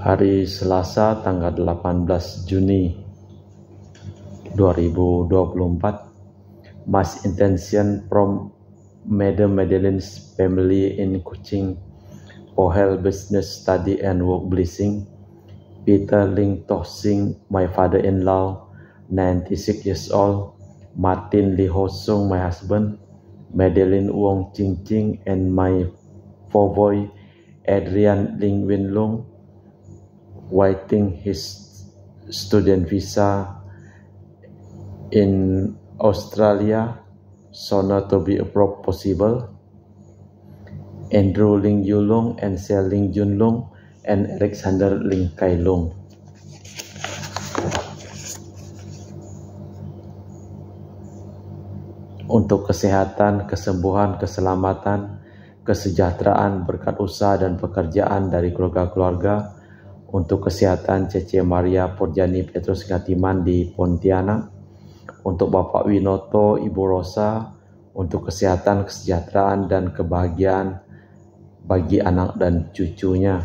Hari Selasa tanggal 18 Juni 2024. Mass intention from Madam Madeline's family in Kuching for health, business, study and work blessing. Peter Ling Toh Sing, my father-in-law, 96 years old. Martin Lee Ho Sung, my husband. Madeline Wong Ching Ching and my four boy Adrian Ling Win Lung, waiting his student visa in Australia, sooner to be approved possible. Andrew Ling Yulung and Sel Ling Jun Lung and Alexander Ling Kai Lung. Untuk kesehatan, kesembuhan, keselamatan, kesejahteraan, berkat usaha dan pekerjaan dari keluarga-keluarga. Untuk kesehatan Cece Maria Purjani Petrus Ngatiman di Pontianak. Untuk Bapak Winoto, Ibu Rosa. Untuk kesehatan, kesejahteraan dan kebahagiaan bagi anak dan cucunya.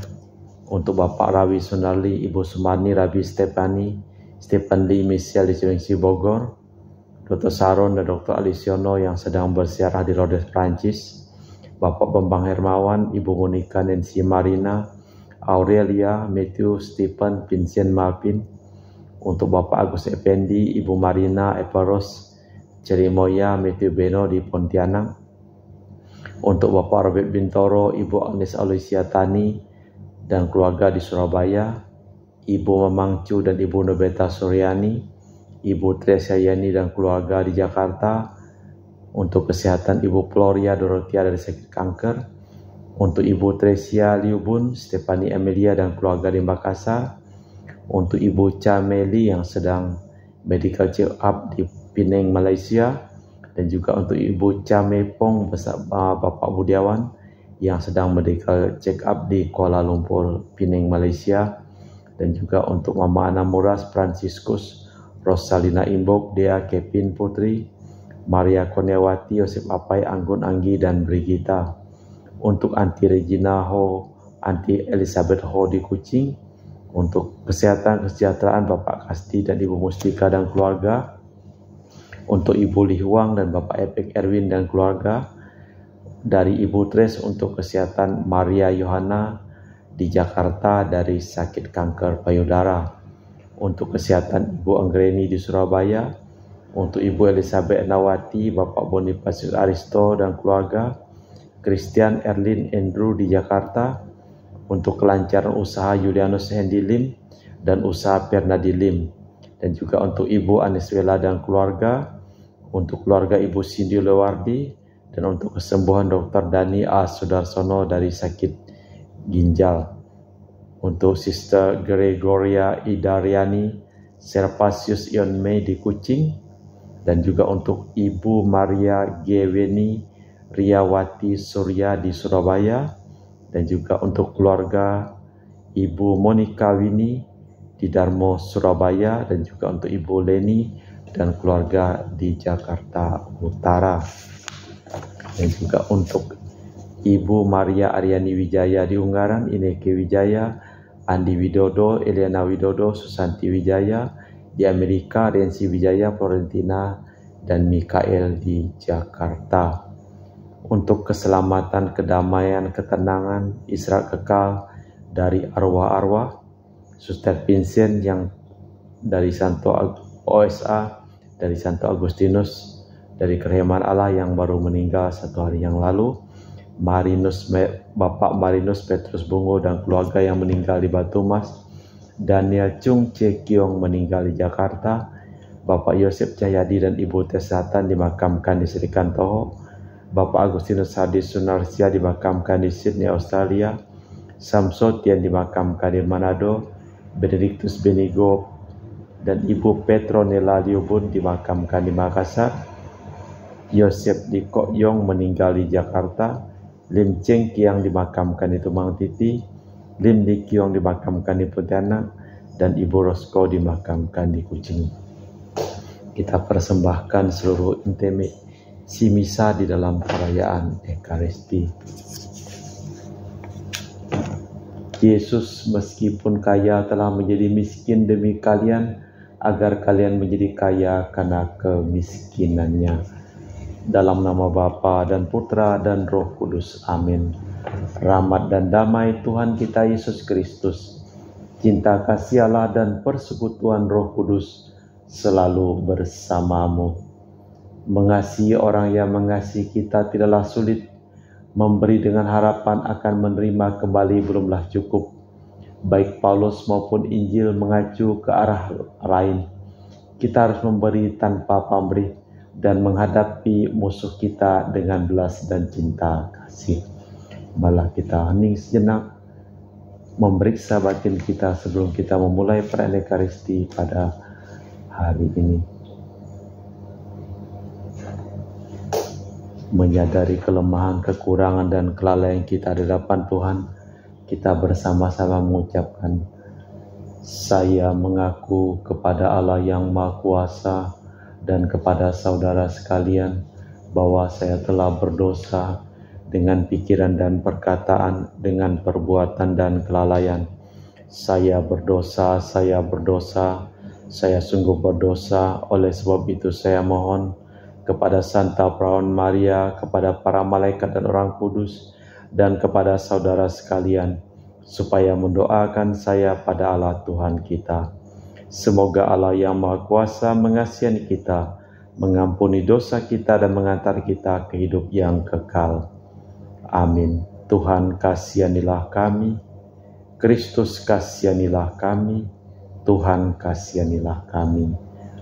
Untuk Bapak Rawi Sunarli, Ibu Sumarni, Rabi Stephen Lee, Michelle di Cilengsi Bogor. Dr. Saron dan Dr. Alisiono yang sedang bersiarah di Lourdes, Prancis. Bapak Bambang Hermawan, Ibu Monica Nancy Marina, Aurelia, Matthew, Stephen, Vincent Marvin. Untuk Bapak Agus Effendi, Ibu Marina Eparos, Cerimoya, Matthew Beno di Pontianak. Untuk Bapak Robert Bintoro, Ibu Agnes Alicia Tani dan keluarga di Surabaya. Ibu Mamangcu dan Ibu Nobeta Suryani. Ibu Tresia Yani dan keluarga di Jakarta. Untuk kesehatan Ibu Floria Dorothea dari sakit kanker. Untuk Ibu Tresia Liubun, Stefani Amelia dan keluarga di Makassar. Untuk Ibu Cha Meli yang sedang medical check up di Penang, Malaysia. Dan juga untuk Ibu Cha Mepong bersama Bapak Budiawan yang sedang medical check up di Kuala Lumpur, Penang, Malaysia. Dan juga untuk Mama Ana Muras, Franciscus, Rosalina Imbok, Dea Kevin Putri, Maria Kurniawati, Yosef Apai, Anggun Anggi, dan Brigita. Untuk Anti Regina Ho, Anti Elizabeth Ho di Kuching. Untuk kesehatan, kesejahteraan Bapak Kasti dan Ibu Mustika dan keluarga. Untuk Ibu Lihuang dan Bapak Epek Erwin dan keluarga. Dari Ibu Tres untuk kesehatan Maria Yohana di Jakarta dari sakit kanker payudara. Untuk kesehatan Ibu Anggreni di Surabaya. Untuk Ibu Elizabeth Nawati, Bapak Bonifacius Aristo dan keluarga. Christian Erlin Andrew di Jakarta. Untuk kelancaran usaha Julianus Hendy Lim dan usaha Pernadi Lim. Dan juga untuk Ibu Aniswela dan keluarga. Untuk keluarga Ibu Cindy Lewardi. Dan untuk kesembuhan Dr. Dani A. Sudarsono dari sakit ginjal. Untuk Sister Gregoria Idariani Servasius Ion Mei di Kuching. Dan juga untuk Ibu Maria Geweni Riyawati Surya di Surabaya. Dan juga untuk keluarga Ibu Monica Wini di Darmo, Surabaya. Dan juga untuk Ibu Leni dan keluarga di Jakarta Utara. Dan juga untuk Ibu Maria Aryani Wijaya di Ungaran, Ineke Wijaya, Andi Widodo, Eliana Widodo, Susanti Wijaya di Amerika, Rensi Wijaya, Florentina, dan Mikael di Jakarta. Untuk keselamatan, kedamaian, ketenangan, istirahat kekal dari arwah-arwah, Suster Vincent yang dari Santo OSA, dari Santo Agustinus, dari Kereman Allah yang baru meninggal 1 hari yang lalu. Bapak Marinus Petrus Bungo dan keluarga yang meninggal di Batu Mas. Daniel Chung Cekiong meninggal di Jakarta. Bapak Yosef Cahyadi dan Ibu Tesatan dimakamkan di Sri Kantoho. Bapak Agustinus Hadis Sunarsia dimakamkan di Sydney, Australia. Samsotian dimakamkan di Manado. Benedictus Benigo dan Ibu Petronella Liubun dimakamkan di Makassar. Yosef Dikok Yong meninggal di Jakarta. Lim Cheng Kiang dimakamkan di Tumang Titi. Lim Di Kiong dimakamkan di Pontianak. Dan Ibu Rosko dimakamkan di Kuching. Kita persembahkan seluruh intimasi misa di dalam perayaan Ekaristi. Yesus meskipun kaya telah menjadi miskin demi kalian, agar kalian menjadi kaya karena kemiskinannya. Dalam nama Bapa dan Putra dan Roh Kudus. Amin. Rahmat dan damai Tuhan kita Yesus Kristus, cinta kasih Allah dan persekutuan Roh Kudus selalu bersamamu. Mengasihi orang yang mengasihi kita tidaklah sulit. Memberi dengan harapan akan menerima kembali belumlah cukup. Baik Paulus maupun Injil mengacu ke arah lain. Kita harus memberi tanpa pamrih dan menghadapi musuh kita dengan belas dan cinta kasih. Malah kita hening sejenak, memeriksa batin kita sebelum kita memulai perayaan Ekaristi pada hari ini. Menyadari kelemahan, kekurangan, dan kelalaian kita di hadapan Tuhan, kita bersama-sama mengucapkan, saya mengaku kepada Allah yang Maha Kuasa dan kepada saudara sekalian bahwa saya telah berdosa dengan pikiran dan perkataan, dengan perbuatan dan kelalaian. Saya berdosa, saya sungguh berdosa. Oleh sebab itu saya mohon kepada Santa Perawan Maria, kepada para malaikat dan orang kudus, dan kepada saudara sekalian, supaya mendoakan saya pada Allah Tuhan kita. Semoga Allah yang Maha Kuasa mengasihi kita, mengampuni dosa kita, dan mengantar kita ke hidup yang kekal. Amin. Tuhan kasihanilah kami, Kristus kasihanilah kami, Tuhan kasihanilah kami.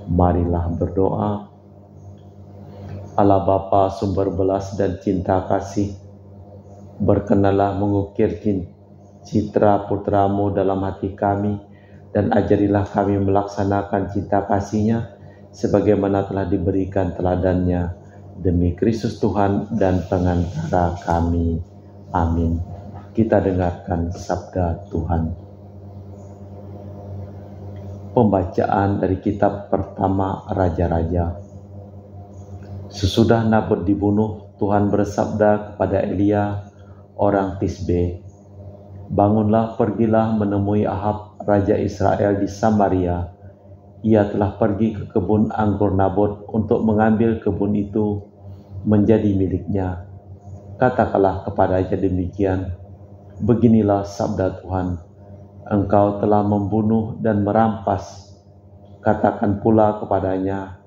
Marilah berdoa. Allah Bapa sumber belas dan cinta kasih, berkenanlah mengukir citra putramu dalam hati kami, dan ajarilah kami melaksanakan cinta kasih-Nya sebagaimana telah diberikan teladannya, demi Kristus Tuhan dan pengantara kami. Amin. Kita dengarkan sabda Tuhan. Pembacaan dari kitab pertama Raja-Raja. Sesudah Nabot dibunuh, Tuhan bersabda kepada Elia, orang Tisbe, bangunlah, pergilah menemui Ahab, Raja Israel di Samaria. Ia telah pergi ke kebun anggur Nabot untuk mengambil kebun itu menjadi miliknya. Katakanlah kepadanya demikian, beginilah sabda Tuhan, engkau telah membunuh dan merampas. Katakan pula kepadanya,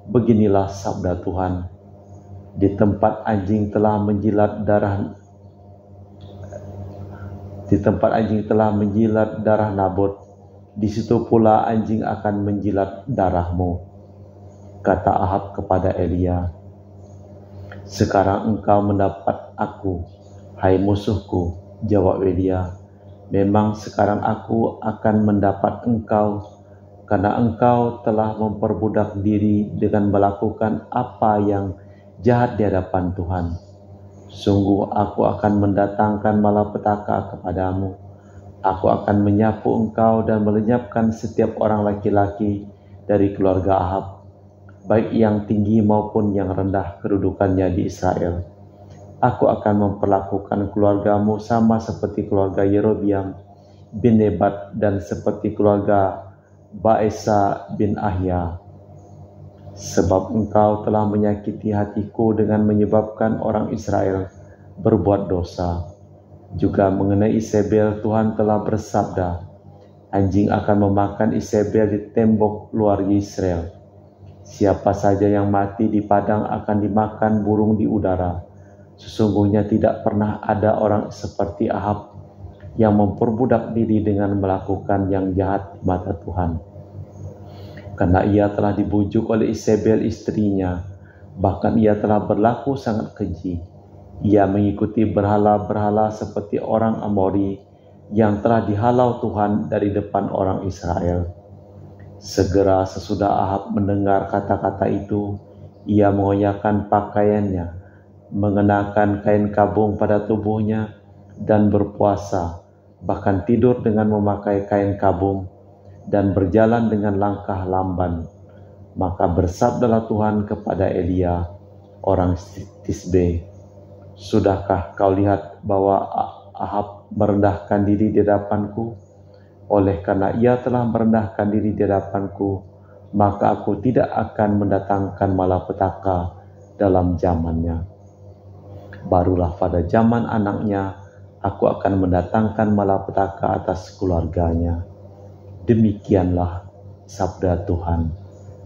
beginilah sabda Tuhan, di tempat anjing telah menjilat darah Nabot, di situ pula anjing akan menjilat darahmu. Kata Ahab kepada Elia, sekarang engkau mendapat aku, hai musuhku. Jawab Elia, memang sekarang aku akan mendapat engkau, karena engkau telah memperbudak diri dengan melakukan apa yang jahat di hadapan Tuhan. Sungguh aku akan mendatangkan malapetaka kepadamu. Aku akan menyapu engkau dan melenyapkan setiap orang laki-laki dari keluarga Ahab, baik yang tinggi maupun yang rendah kedudukannya di Israel. Aku akan memperlakukan keluargamu sama seperti keluarga Yerobiam bin Nebat dan seperti keluarga Baesa bin Ahya, sebab engkau telah menyakiti hatiku dengan menyebabkan orang Israel berbuat dosa. Juga mengenai Isabel, Tuhan telah bersabda, anjing akan memakan Isabel di tembok luar Israel. Siapa saja yang mati di padang akan dimakan burung di udara. Sesungguhnya tidak pernah ada orang seperti Ahab yang memperbudak diri dengan melakukan yang jahat di mata Tuhan. Karena ia telah dibujuk oleh Isabel istrinya, bahkan ia telah berlaku sangat keji. Ia mengikuti berhala-berhala seperti orang Amori yang telah dihalau Tuhan dari depan orang Israel. Segera sesudah Ahab mendengar kata-kata itu, ia mengoyakkan pakaiannya, mengenakan kain kabung pada tubuhnya, dan berpuasa, bahkan tidur dengan memakai kain kabung, dan berjalan dengan langkah lamban. Maka bersabdalah Tuhan kepada Elia, orang Tisbe, sudahkah kau lihat bahwa Ahab merendahkan diri di hadapanku. Oleh karena ia telah merendahkan diri di hadapanku, maka aku tidak akan mendatangkan malapetaka dalam zamannya. Barulah pada zaman anaknya, aku akan mendatangkan malapetaka atas keluarganya. Demikianlah sabda Tuhan.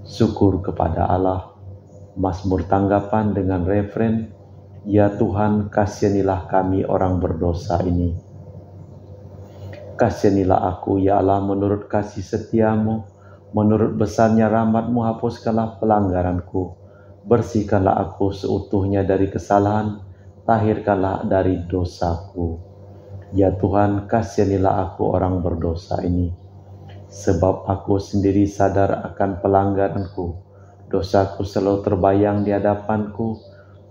Syukur kepada Allah. Mazmur tanggapan dengan refren, ya Tuhan, kasihanilah kami orang berdosa ini. Kasihanilah aku, ya Allah, menurut kasih setiamu, menurut besarnya rahmatmu hapuskanlah pelanggaranku, bersihkanlah aku seutuhnya dari kesalahan, tahirkanlah dari dosaku. Ya Tuhan, kasihanilah aku orang berdosa ini, sebab aku sendiri sadar akan pelanggaranku, dosaku selalu terbayang di hadapanku,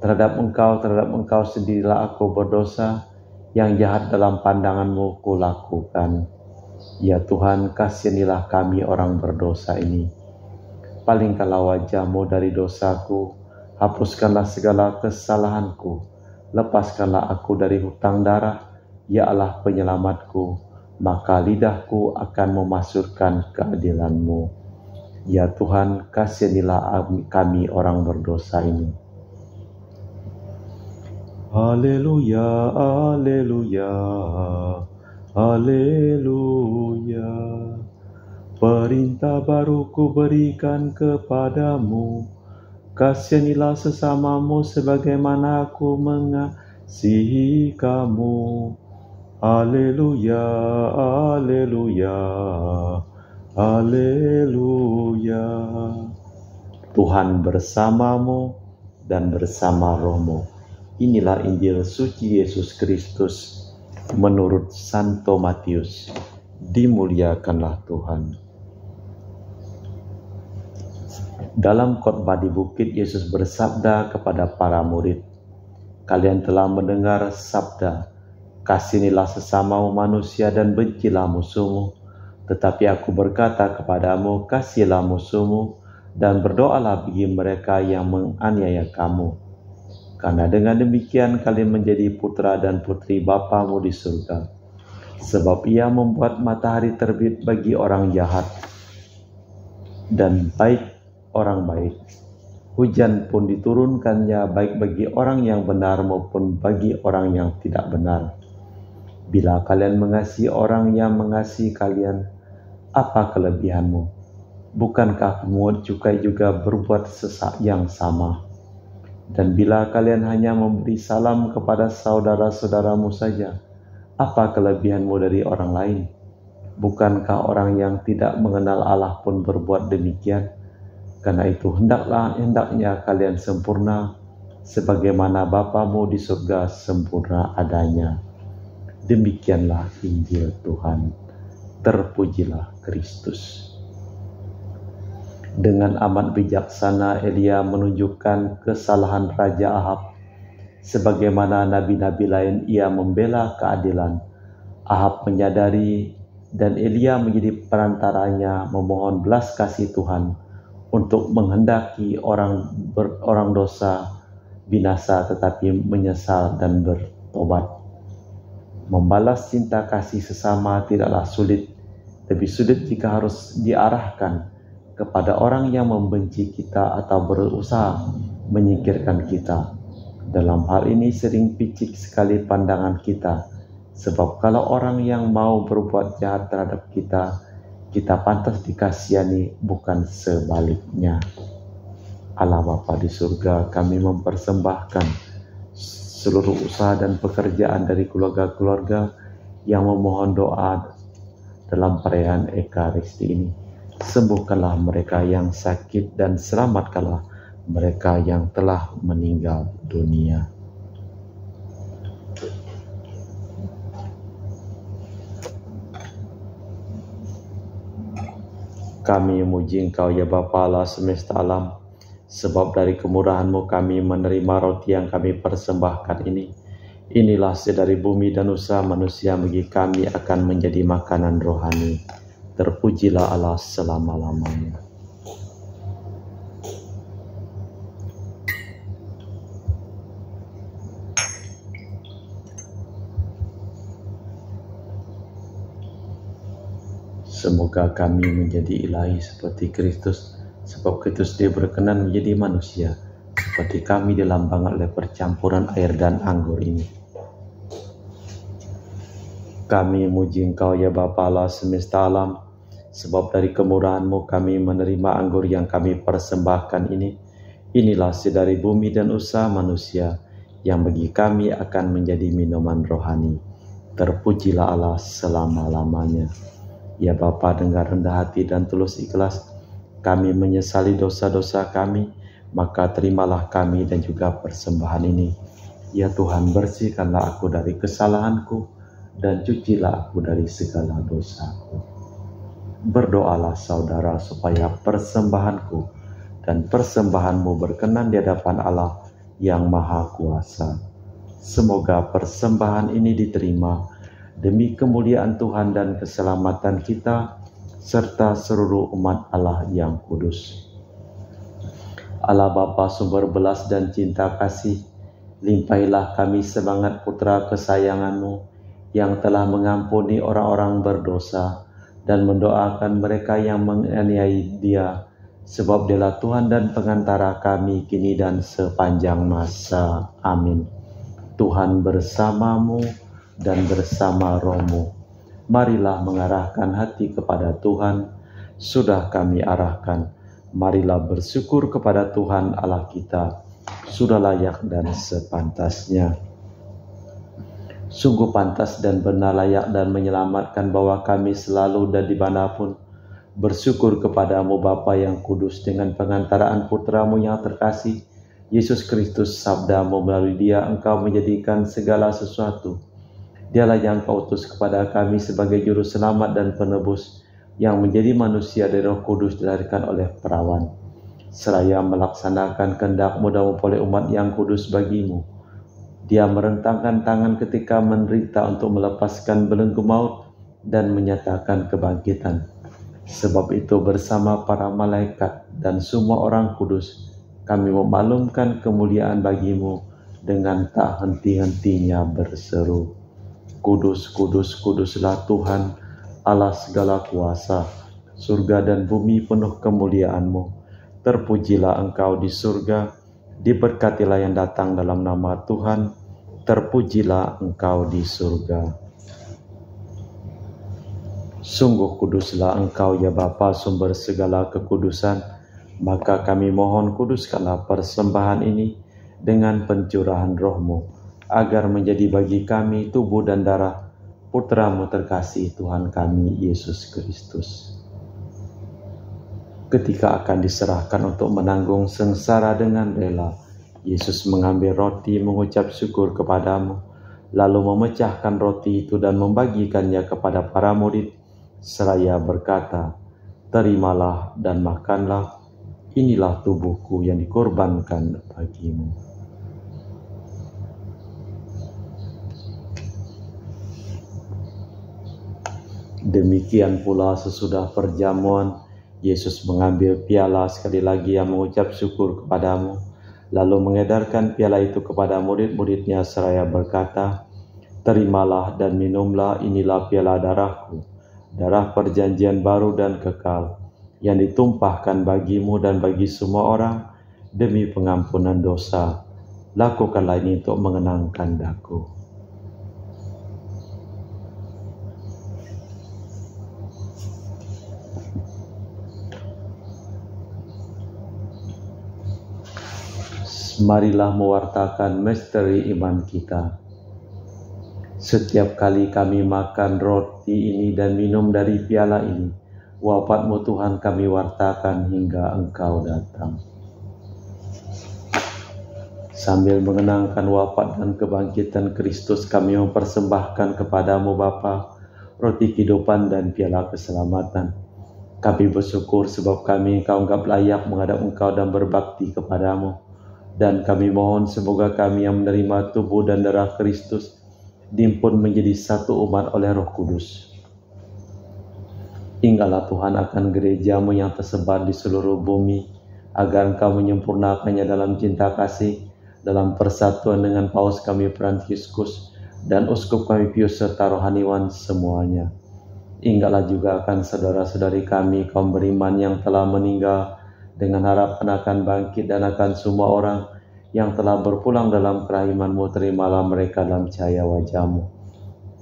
terhadap engkau sendirilah aku berdosa, yang jahat dalam pandanganmu kulakukan. Ya Tuhan, kasihanilah kami orang berdosa ini. Palingkanlah wajahmu dari dosaku, hapuskanlah segala kesalahanku, lepaskanlah aku dari hutang darah, ya Allah penyelamatku, maka lidahku akan memasyurkan keadilan-Mu. Ya Tuhan, kasihanilah kami orang berdosa ini. Haleluya, haleluya, haleluya. Perintah baru ku berikan kepadamu, kasihanilah sesamamu sebagaimana aku mengasihi kamu. Haleluya, haleluya, haleluya. Tuhan bersamamu dan bersama rohmu. Inilah Injil suci Yesus Kristus menurut Santo Matius. Dimuliakanlah Tuhan. Dalam khotbah di bukit, Yesus bersabda kepada para murid, kalian telah mendengar sabda, kasihanilah sesamamu manusia dan bencilah musuhmu. Tetapi aku berkata kepadamu, kasihilah musuhmu dan berdoalah bagi mereka yang menganiaya kamu. Karena dengan demikian kalian menjadi putra dan putri Bapamu di surga. Sebab ia membuat matahari terbit bagi orang jahat dan baik orang baik. Hujan pun diturunkannya baik bagi orang yang benar maupun bagi orang yang tidak benar. Bila kalian mengasihi orang yang mengasihi kalian, apa kelebihanmu? Bukankah kamu juga berbuat yang sama? Dan bila kalian hanya memberi salam kepada saudara-saudaramu saja, apa kelebihanmu dari orang lain? Bukankah orang yang tidak mengenal Allah pun berbuat demikian? Karena itu hendaknya kalian sempurna, sebagaimana Bapamu di surga sempurna adanya. Demikianlah Injil Tuhan. Terpujilah Kristus. Dengan amat bijaksana Elia menunjukkan kesalahan Raja Ahab. Sebagaimana nabi-nabi lain ia membela keadilan. Ahab menyadari dan Elia menjadi perantaranya memohon belas kasih Tuhan untuk menghendaki orang dosa binasa tetapi menyesal dan bertobat. Membalas cinta kasih sesama tidaklah sulit, lebih sulit jika harus diarahkan kepada orang yang membenci kita atau berusaha menyingkirkan kita. Dalam hal ini sering picik sekali pandangan kita, sebab kalau orang yang mau berbuat jahat terhadap kita, kita pantas dikasihani, bukan sebaliknya. Allah Bapa di surga, kami mempersembahkan seluruh usaha dan pekerjaan dari keluarga-keluarga yang memohon doa dalam perayaan Ekaristi ini. Sembuhkanlah mereka yang sakit dan selamatkanlah mereka yang telah meninggal dunia. Kami memuji Engkau ya Bapa Allah semesta alam, sebab dari kemurahan-Mu kami menerima roti yang kami persembahkan ini. Inilah sedari bumi dan usaha manusia bagi kami akan menjadi makanan rohani. Terpujilah Allah selama-lamanya. Semoga kami menjadi ilahi seperti Kristus, sebab Kristus dia berkenan menjadi manusia, seperti kami dilambangkan oleh percampuran air dan anggur ini. Kami muji Engkau ya Bapa Allah semesta alam, sebab dari kemurahan-Mu kami menerima anggur yang kami persembahkan ini. Inilah dari bumi dan usaha manusia, yang bagi kami akan menjadi minuman rohani. Terpujilah Allah selama-lamanya. Ya Bapa, dengar rendah hati dan tulus ikhlas, kami menyesali dosa-dosa kami, maka terimalah kami dan juga persembahan ini. Ya Tuhan, bersihkanlah aku dari kesalahanku, dan cucilah aku dari segala dosaku. Berdoalah saudara supaya persembahanku dan persembahanmu berkenan di hadapan Allah yang Maha Kuasa. Semoga persembahan ini diterima demi kemuliaan Tuhan dan keselamatan kita, serta seluruh umat Allah yang kudus. Allah Bapa sumber belas dan cinta kasih, limpailah kami semangat putra kesayangan-Mu yang telah mengampuni orang-orang berdosa dan mendoakan mereka yang menganiaya Dia, sebab Dialah Tuhan dan pengantara kami kini dan sepanjang masa. Amin. Tuhan bersamamu dan bersama rohmu. Marilah mengarahkan hati kepada Tuhan. Sudah kami arahkan. Marilah bersyukur kepada Tuhan Allah kita. Sudah layak dan sepantasnya. Sungguh pantas dan benar, layak dan menyelamatkan bahwa kami selalu dan dimanapun bersyukur kepadamu Bapa yang kudus, dengan pengantaraan putramu yang terkasih, Yesus Kristus. Sabdamu, melalui Dia Engkau menjadikan segala sesuatu. Dialah yang Kau utus kepada kami sebagai juru selamat dan penebus, yang menjadi manusia dari Roh Kudus dilahirkan oleh perawan, seraya melaksanakan kehendak-Mu dan mempelai umat yang kudus bagimu. Dia merentangkan tangan ketika menderita untuk melepaskan belenggu maut dan menyatakan kebangkitan. Sebab itu bersama para malaikat dan semua orang kudus, kami memaklumkan kemuliaan bagi-Mu dengan tak henti-hentinya berseru, Kudus, kudus, kuduslah Tuhan, Allah segala kuasa. Surga dan bumi penuh kemuliaan-Mu. Terpujilah Engkau di surga, diberkatilah yang datang dalam nama Tuhan. Terpujilah Engkau di surga. Sungguh kuduslah Engkau ya Bapa, sumber segala kekudusan. Maka kami mohon, kuduskanlah persembahan ini dengan pencurahan Roh-Mu, agar menjadi bagi kami tubuh dan darah Putra-Mu terkasih, Tuhan kami Yesus Kristus. Ketika akan diserahkan untuk menanggung sengsara dengan rela, Yesus mengambil roti, mengucap syukur kepadamu, lalu memecahkan roti itu dan membagikannya kepada para murid, seraya berkata, terimalah dan makanlah, inilah tubuhku yang dikorbankan bagimu. Demikian pula sesudah perjamuan, Yesus mengambil piala sekali lagi yang mengucap syukur kepadamu, lalu mengedarkan piala itu kepada murid-muridnya seraya berkata, terimalah dan minumlah, inilah piala darahku, darah perjanjian baru dan kekal, yang ditumpahkan bagimu dan bagi semua orang demi pengampunan dosa. Lakukanlah ini untuk mengenangkan Aku. Marilah mewartakan misteri iman kita. Setiap kali kami makan roti ini dan minum dari piala ini, wafat-Mu Tuhan kami wartakan hingga Engkau datang. Sambil mengenangkan wafat dan kebangkitan Kristus, kami mempersembahkan kepadamu Bapa roti kehidupan dan piala keselamatan. Kami bersyukur sebab kami Engkau anggap layak menghadap Engkau dan berbakti kepadamu. Dan kami mohon semoga kami yang menerima tubuh dan darah Kristus dihimpun menjadi satu umat oleh Roh Kudus. Ingatlah Tuhan akan gereja-Mu yang tersebar di seluruh bumi, agar Engkau menyempurnakannya dalam cinta kasih, dalam persatuan dengan Paus kami Franciscus dan Uskup kami Pius serta rohaniwan semuanya. Ingatlah juga akan saudara-saudari kami kaum beriman yang telah meninggal, dengan harapan akan bangkit, dan akan semua orang yang telah berpulang dalam kerahiman-Mu. Terimalah mereka dalam cahaya wajah-Mu.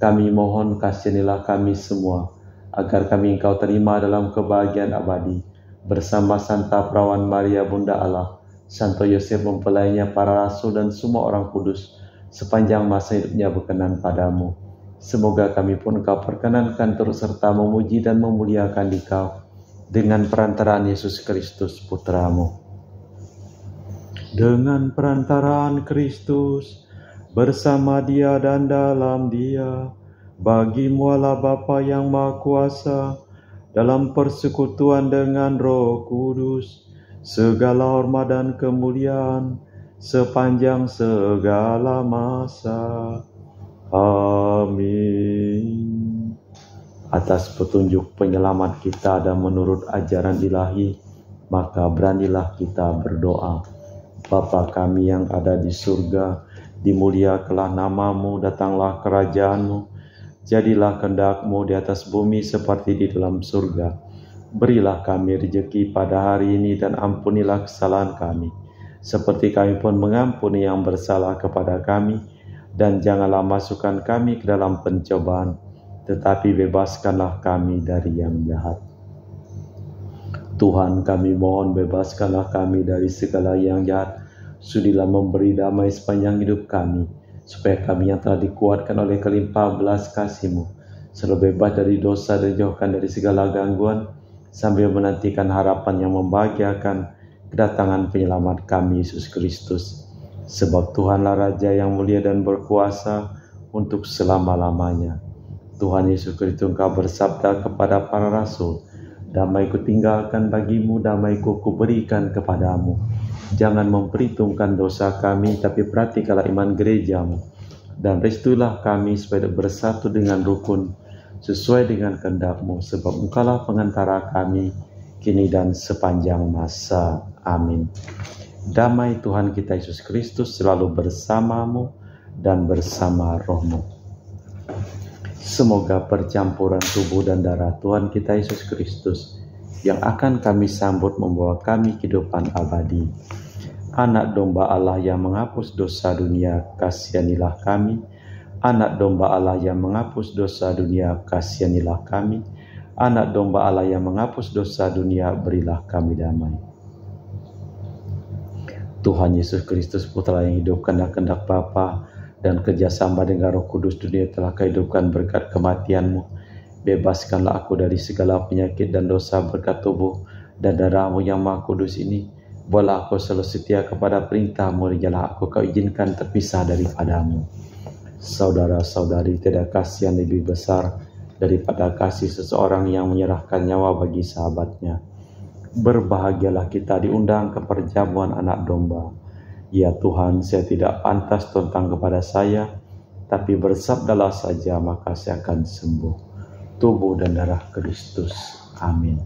Kami mohon kasihanilah kami semua, agar kami Engkau terima dalam kebahagiaan abadi, bersama Santa Perawan Maria Bunda Allah, Santo Yosef mempelainya, para rasul, dan semua orang kudus, sepanjang masa hidupnya berkenan padamu. Semoga kami pun Engkau perkenankan terus serta memuji dan memuliakan Dikau dengan perantaraan Yesus Kristus Putra-Mu. Dengan perantaraan Kristus, bersama Dia dan dalam Dia, bagi-Mu Allah Bapa yang Maha Kuasa, dalam persekutuan dengan Roh Kudus, segala hormat dan kemuliaan sepanjang segala masa. Amin. Atas petunjuk penyelamat kita dan menurut ajaran ilahi, maka beranilah kita berdoa. Bapa kami yang ada di surga, dimuliakanlah nama-Mu, datanglah kerajaan-Mu, jadilah kehendak-Mu di atas bumi seperti di dalam surga. Berilah kami rezeki pada hari ini, dan ampunilah kesalahan kami, seperti kami pun mengampuni yang bersalah kepada kami. Dan janganlah masukkan kami ke dalam pencobaan, tetapi bebaskanlah kami dari yang jahat. Tuhan, kami mohon bebaskanlah kami dari segala yang jahat. Sudilah memberi damai sepanjang hidup kami, supaya kami yang telah dikuatkan oleh kelimpahan belas kasih-Mu selalu bebas dari dosa dan dijauhkan dari segala gangguan, sambil menantikan harapan yang membahagiakan kedatangan penyelamat kami, Yesus Kristus. Sebab Tuhanlah Raja yang mulia dan berkuasa untuk selama-lamanya. Tuhan Yesus Kristus, Engkau bersabda kepada para rasul, damai-Ku tinggalkan bagimu, damai-Ku kuberikan kepadamu. Jangan memperhitungkan dosa kami, tapi perhatikanlah iman gereja-Mu. Dan restuilah kami supaya bersatu dengan rukun, sesuai dengan kehendak-Mu. Sebab Engkaulah pengantara kami, kini dan sepanjang masa. Amin. Damai Tuhan kita Yesus Kristus selalu bersamamu dan bersama rohmu. Semoga percampuran tubuh dan darah Tuhan kita Yesus Kristus yang akan kami sambut membawa kami kehidupan abadi. Anak domba Allah yang menghapus dosa dunia, kasihanilah kami. Anak domba Allah yang menghapus dosa dunia, kasihanilah kami. Anak domba Allah yang menghapus dosa dunia, berilah kami damai. Tuhan Yesus Kristus, Putra yang hidup karena kehendak Bapa dan kerjasama dengan Roh Kudus, dunia telah kehidupkan berkat kematian-Mu. Bebaskanlah aku dari segala penyakit dan dosa berkat tubuh dan darah-Mu yang Maha Kudus ini. Buatlah aku selalu setia kepada perintah-Mu, dan janganlah aku Kau izinkan terpisah daripada-Mu. Saudara-saudari, tidak kasih yang lebih besar daripada kasih seseorang yang menyerahkan nyawa bagi sahabatnya. Berbahagialah kita diundang ke perjamuan anak domba. Ya Tuhan, saya tidak pantas tentang kepada saya, tapi bersabdalah saja maka saya akan sembuh. Tubuh dan darah Kristus. Amin.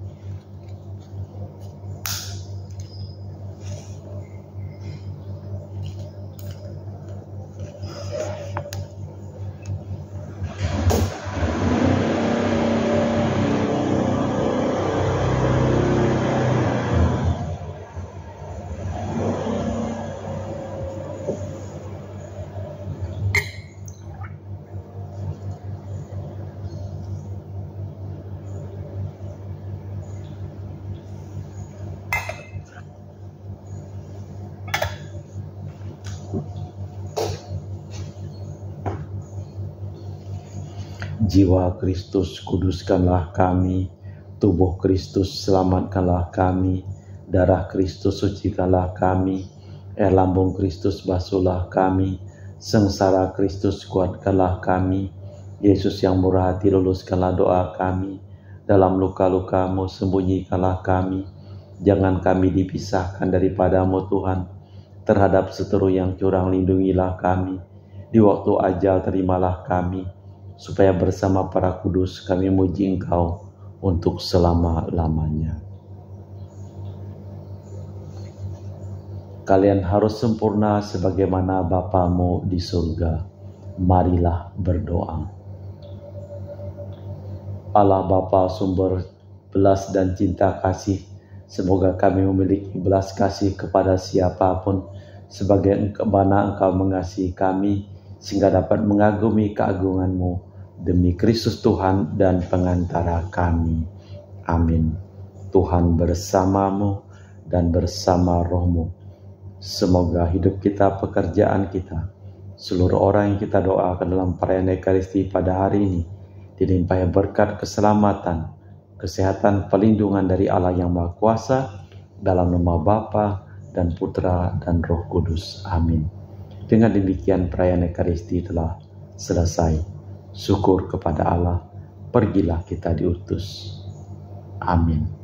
Jiwa Kristus, kuduskanlah kami. Tubuh Kristus, selamatkanlah kami. Darah Kristus, sucikanlah kami. Air lambung Kristus, basuhlah kami. Sengsara Kristus, kuatkanlah kami. Yesus yang murah hati, luluskanlah doa kami. Dalam luka-luka-Mu, sembunyikanlah kami. Jangan kami dipisahkan daripada-Mu Tuhan. Terhadap seteru yang curang, lindungilah kami. Di waktu ajal, terimalah kami, supaya bersama para kudus kami muji Engkau untuk selama-lamanya. Kalian harus sempurna sebagaimana Bapa-Mu di surga. Marilah berdoa. Allah Bapa sumber belas dan cinta kasih, semoga kami memiliki belas kasih kepada siapapun, sebagaimana Engkau mengasihi kami, sehingga dapat mengagumi keagungan-Mu, demi Kristus Tuhan dan pengantara kami. Amin. Tuhan bersamamu dan bersama rohmu. Semoga hidup kita, pekerjaan kita, seluruh orang yang kita doakan dalam perayaan Ekaristi pada hari ini, dilimpahi berkat keselamatan, kesehatan, perlindungan dari Allah yang Maha Kuasa, dalam nama Bapa dan Putra dan Roh Kudus. Amin. Dengan demikian perayaan Ekaristi telah selesai. Syukur kepada Allah, pergilah kita diutus. Amin.